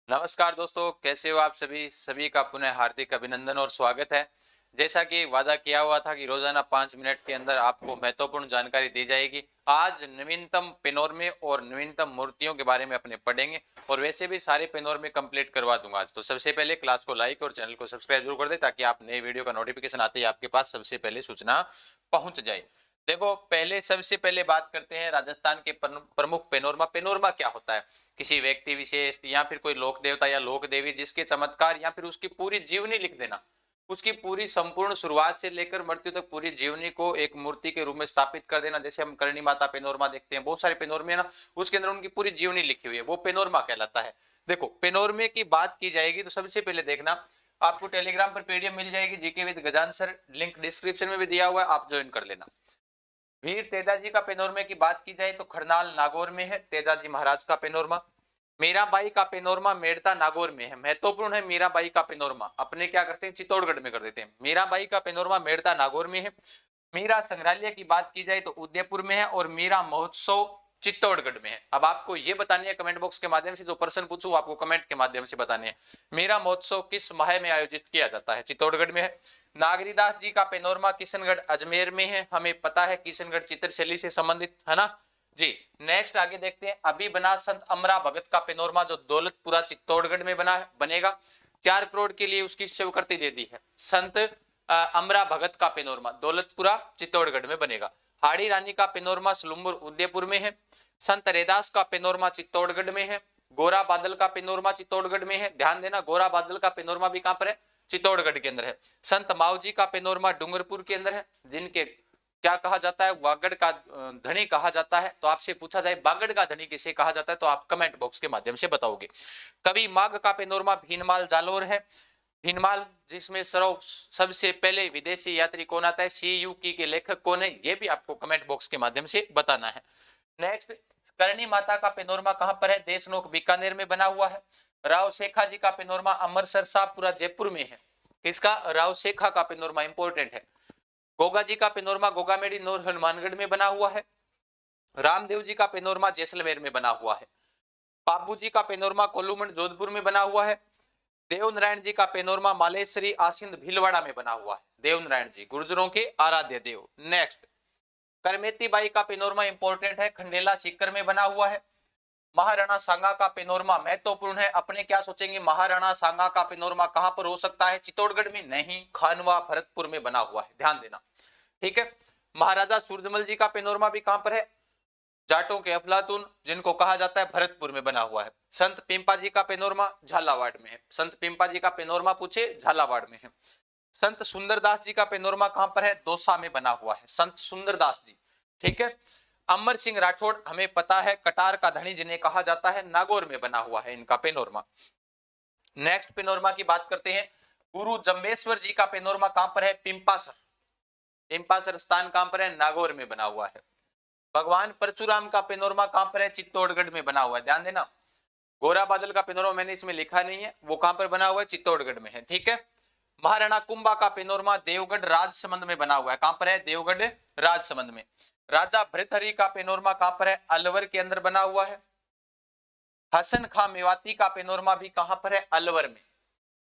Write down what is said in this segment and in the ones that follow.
नमस्कार दोस्तों, कैसे हो आप सभी सभी का पुनः हार्दिक अभिनंदन और स्वागत है। जैसा कि वादा किया हुआ था कि रोजाना 5 मिनट के अंदर आपको महत्वपूर्ण जानकारी दी जाएगी। आज नवीनतम पेनोरमे और नवीनतम मूर्तियों के बारे में अपने पढ़ेंगे और वैसे भी सारे पेनोरमे कंप्लीट करवा दूंगा आज। तो सबसे पहले क्लास को लाइक और चैनल को सब्सक्राइब जरूर कर दे ताकि आप नए वीडियो का नोटिफिकेशन आते ही आपके पास सबसे पहले सूचना पहुंच जाए। देखो, पहले सबसे पहले बात करते हैं राजस्थान के प्रमुख पेनोरमा। पेनोरमा क्या होता है? किसी व्यक्ति विशेष या फिर कोई लोक देवता या लोक देवी जिसके चमत्कार या फिर उसकी पूरी जीवनी लिख देना, उसकी पूरी संपूर्ण शुरुआत से लेकर मृत्यु तक पूरी जीवनी को एक मूर्ति के रूप में स्थापित कर देना। जैसे हम करणी माता पेनोरमा देखते हैं, बहुत सारे पेनोरमे है ना, उसके अंदर उनकी पूरी जीवनी लिखी हुई है, वो पेनोरमा कहलाता है। देखो, पेनोरमे की बात की जाएगी तो सबसे पहले देखना, आपको टेलीग्राम पर पीडीएफ मिल जाएगी GK with Gajan sir, link description में भी दिया हुआ है, आप ज्वाइन कर लेना। वीर तेजाजी का पेनोरमे की बात की जाए तो खरनाल नागौर में है तेजाजी महाराज का पेनोरमा। मीराबाई का पेनोरमा मेड़ता नागौर में है। महत्वपूर्ण है मीराबाई का पेनोरमा, अपने क्या करते हैं चित्तौड़गढ़ में कर देते हैं। मीराबाई का पेनोरमा मेड़ता नागौर में है। मीरा संग्रहालय की बात की जाए तो उदयपुर में है और मीरा महोत्सव चित्तौड़गढ़ में है। अब आपको ये बतानी है कमेंट बॉक्स के माध्यम से, जो प्रश्न पूछूं आपको कमेंट के माध्यम से बताने हैं। मीरा महोत्सव किस माह में आयोजित किया जाता है? चित्तौड़गढ़ में है। नागरीदास जी का पेनोरमा किशनगढ़ अजमेर में है, हमें पता है किशनगढ़ चित्रशैली से संबंधित है ना जी। नेक्स्ट आगे देखते हैं, अभी बना संत अमरा भगत का पेनोरमा जो दौलतपुरा चित्तौड़गढ़ में बनेगा। 4 करोड़ के लिए उसकी स्वीकृति दे दी है। संत अमरा भगत का पेनोरमा दौलतपुरा चित्तौड़गढ़ में बनेगा। हाड़ी रानी का पेनोरमा सलुम्बुर उदयपुर में है। संत रेदास का पेनोरमा चित्तौड़गढ़ में है। गोरा बादल का पेनोरमा चित्तौड़गढ़ में है। ध्यान देना, गोरा बादल का पेनोरमा भी कहां पर है? चित्तौड़गढ़ के अंदर है। संत मावजी का पेनोरमा डूंगरपुर के अंदर है, जिनके क्या कहा जाता है? वागड़ का धनी कहा जाता है। तो आपसे पूछा जाए बागड़ का धनी किसे कहा जाता है तो आप कमेंट बॉक्स के माध्यम से बताओगे। कवि माघ का पेनोरमा भीनमाल जालोर है। भीनमाल जिसमें सबसे पहले विदेशी यात्री कौन आता है, सी यू की के लेखक कौन है, ये भी आपको कमेंट बॉक्स के माध्यम से बताना है। नेक्स्ट, करणी माता का पेनोरमा कहां पर है? देशनोक बीकानेर में बना हुआ है। राव शेखा जी का पेनोरमा अमरसर साहबपुरा जयपुर में है। किसका? राव शेखा का पेनोरमा, इंपोर्टेंट है। गोगा जी का पेनोरमा गोगामेड़ी नोर हनुमानगढ़ में बना हुआ है। रामदेव जी का पेनोरमा जैसलमेर में बना हुआ है। बाबू जी का पेनोरमा कोल्लूमंड जोधपुर में बना हुआ है। देवनारायण जी का पेनोरमा मालेश्वरी आसिंद भीलवाड़ा में बना हुआ है। देवनारायण जी गुर्जरों के आराध्य देव। नेक्स्ट, करमेती बाई का पेनोरमा इंपोर्टेंट है, खंडेला सीकर में बना हुआ है। महाराणा सांगा का पेनोरमा महत्वपूर्ण है, अपने क्या सोचेंगे महाराणा सांगा का पेनोरमा कहां पर हो सकता है? चित्तौड़गढ़ में नहीं, खानवा भरतपुर में बना हुआ है, ध्यान देना, ठीक है। महाराजा सूरजमल जी का पेनोरमा भी कहां पर है? जाटों के अफलातून जिनको कहा जाता है भरतपुर में बना हुआ है। संत पिंपा जी का पेनोरमा झालावाड़ में है। संत पिंपा जी का पेनोरमा पूछे झालावाड़ में है। संत सुंदरदास जी का पेनोरमा कहां पर है? दौसा में बना हुआ है, संत सुंदरदास जी, ठीक है। अमर सिंह राठौड़ हमें पता है कटार का धनी जिन्हें कहा जाता है, नागौर में बना हुआ है इनका पेनोरमा। नेक्स्ट पेनोरमा की बात करते हैं, गुरु जम्बेश्वर जी का पेनोरमा कहां पर है? पिंपासर। पिंपासर स्थान कहां पर है? नागौर में बना हुआ है। भगवान परशुराम का पेनोरमा कहां पर है? चित्तौड़गढ़ में बना हुआ है, ध्यान देना। गोरा बादल का पेनोरमा मैंने इसमें लिखा नहीं है, वो कहां पर बना हुआ है? चित्तौड़गढ़ में है, ठीक है। महाराणा कुंभा का पेनोरमा देवगढ़ राजसमंद में बना हुआ है, कहां पर है? देवगढ़ राजसमंद में। राजा भृतहरि का पेनोरमा कहां पर है? अलवर के अंदर बना हुआ है। हसन खां मेवाती का पेनोरमा भी कहां पर है? अलवर में,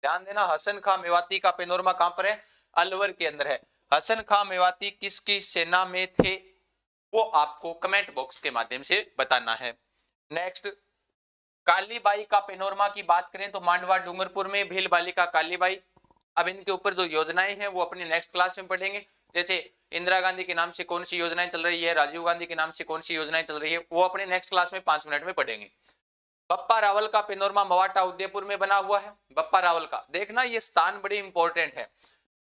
ध्यान देना। हसन खां मेवाती का पेनोरमा कहां पर है? अलवर के अंदर है। हसन खां मेवाती किसकी सेना में थे, वो आपको कमेंट बॉक्स के माध्यम से बताना है। नेक्स्ट, कालीबाई का पेनोरमा की बात करें तो मांडवा डूंगरपुर में भील बालिका कालीबाई। अब इनके ऊपर जो योजनाएं हैं वो अपनी नेक्स्ट क्लास में पढ़ेंगे। जैसे इंदिरा गांधी के नाम से कौन सी योजनाएं चल रही है, राजीव गांधी के नाम से कौन सी योजनाएं चल रही है, वो अपने नेक्स्ट क्लास में 5 मिनट में पढ़ेंगे। बप्पा रावल का पेनोरमा मवाटा उदयपुर में बना हुआ है। बप्पा रावल का देखना, ये स्थान बड़े इंपॉर्टेंट है।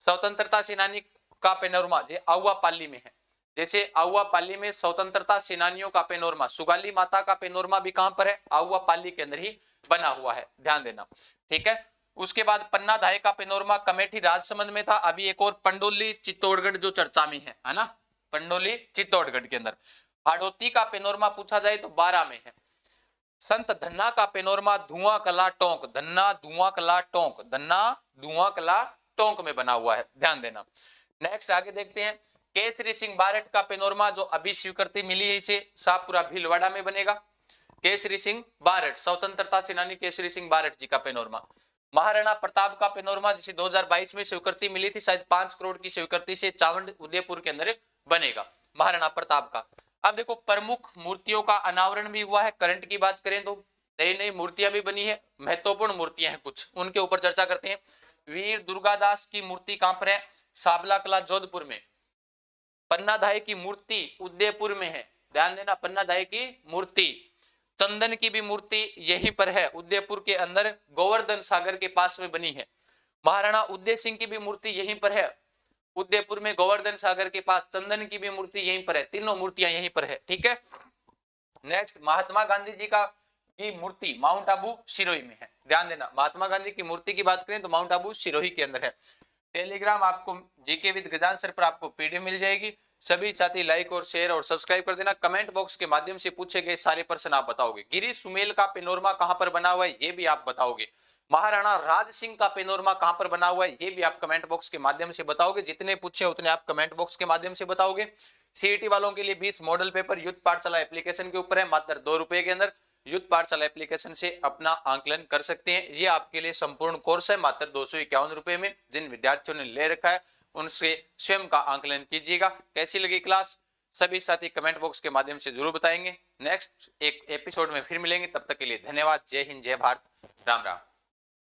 स्वतंत्रता सेनानी का पेनोरमा जो आउआ पाली में है, जैसे आउआ पाली में स्वतंत्रता सेनानियों का पेनोरमा, सुगाली माता का पेनोरमा भी कहां पर है? आउआ पाली के अंदर ही बना हुआ है, ध्यान देना, ठीक है। उसके बाद पन्ना धाय का पेनोरमा कमेठी राजसमंद में था। अभी एक और पंडोली चित्तौड़गढ़ जो चर्चा में है ना, पंडोली चित्तौड़गढ़ के अंदर। हाड़ौती का पेनोरमा पूछा जाए तो 12 में है। संत धन्ना का पेनोरमा धुआं कला टोंक, धन्ना धुआं कला टोंक, धन्ना धुआं कला टोंक में बना हुआ है, ध्यान देना। नेक्स्ट आगे देखते हैं, केसरी सिंह बारठ का पेनोरमा जो अभी स्वीकृति मिली है इसे, शाहपुरा भीलवाड़ा में बनेगा। केसरी सिंह बारठ, स्वतंत्रता सेनानी केसरी सिंह बारठ जी का पेनोरमा। महाराणा प्रताप का पेनोरमा जिसे 2022 में स्वीकृति मिली थी, शायद 5 करोड़ की स्वीकृति से चावंड उदयपुर के अंदर बनेगा महाराणा प्रताप का। अब देखो प्रमुख मूर्तियों का अनावरण भी हुआ है। करंट की बात करें तो नई नई मूर्तियां भी बनी है, महत्वपूर्ण मूर्तियां हैं कुछ, उनके ऊपर चर्चा करते हैं। वीर दुर्गादास की मूर्ति कहां पर है? साबला कला जोधपुर में। पन्नाधाय की मूर्ति उदयपुर में है, ध्यान देना, पन्नाधाय की मूर्ति। चंदन की भी मूर्ति यहीं पर है, उदयपुर के अंदर गोवर्धन सागर के पास में बनी है। महाराणा उदय सिंह की भी मूर्ति यहीं पर है, उदयपुर में गोवर्धन सागर के पास। चंदन की भी मूर्ति यहीं पर है, तीनों मूर्तियां यहीं पर है, ठीक है। नेक्स्ट, महात्मा गांधी जी का की मूर्ति माउंट आबू सिरोही में है, ध्यान देना। महात्मा गांधी की मूर्ति की बात करें तो माउंट आबू सिरोही के अंदर है। टेलीग्राम आपको जीके विद गजान सर पर आपको पीडीएफ मिल जाएगी। सभी साथी लाइक और शेयर और सब्सक्राइब कर देना। कमेंट बॉक्स के माध्यम से पूछे गए सारे प्रश्न आप बताओगे। गिरीश सुमेल का पेनोरमा कहां पर बना हुआ है ये भी आप बताओगे। महाराणा राज सिंह का पेनोरमा कहां पर बना हुआ है ये भी आप कमेंट बॉक्स के माध्यम से बताओगे। जितने पूछे उतने आप कमेंट बॉक्स के माध्यम से बताओगे। सीईटी वालों के लिए 20 मॉडल पेपर युद्ध पाठशाला एप्लीकेशन के ऊपर है, मात्र 2 रुपए के अंदर युद्ध पाठशाला एप्लीकेशन से अपना आंकलन कर सकते हैं। ये आपके लिए संपूर्ण कोर्स है, मात्र 251 रुपए में। जिन विद्यार्थियों ने ले रखा है उनसे स्वयं का आंकलन कीजिएगा। कैसी लगी क्लास सभी साथी कमेंट बॉक्स के माध्यम से जरूर बताएंगे। नेक्स्ट एक एपिसोड में फिर मिलेंगे, तब तक के लिए धन्यवाद। जय हिंद, जय भारत, राम राम।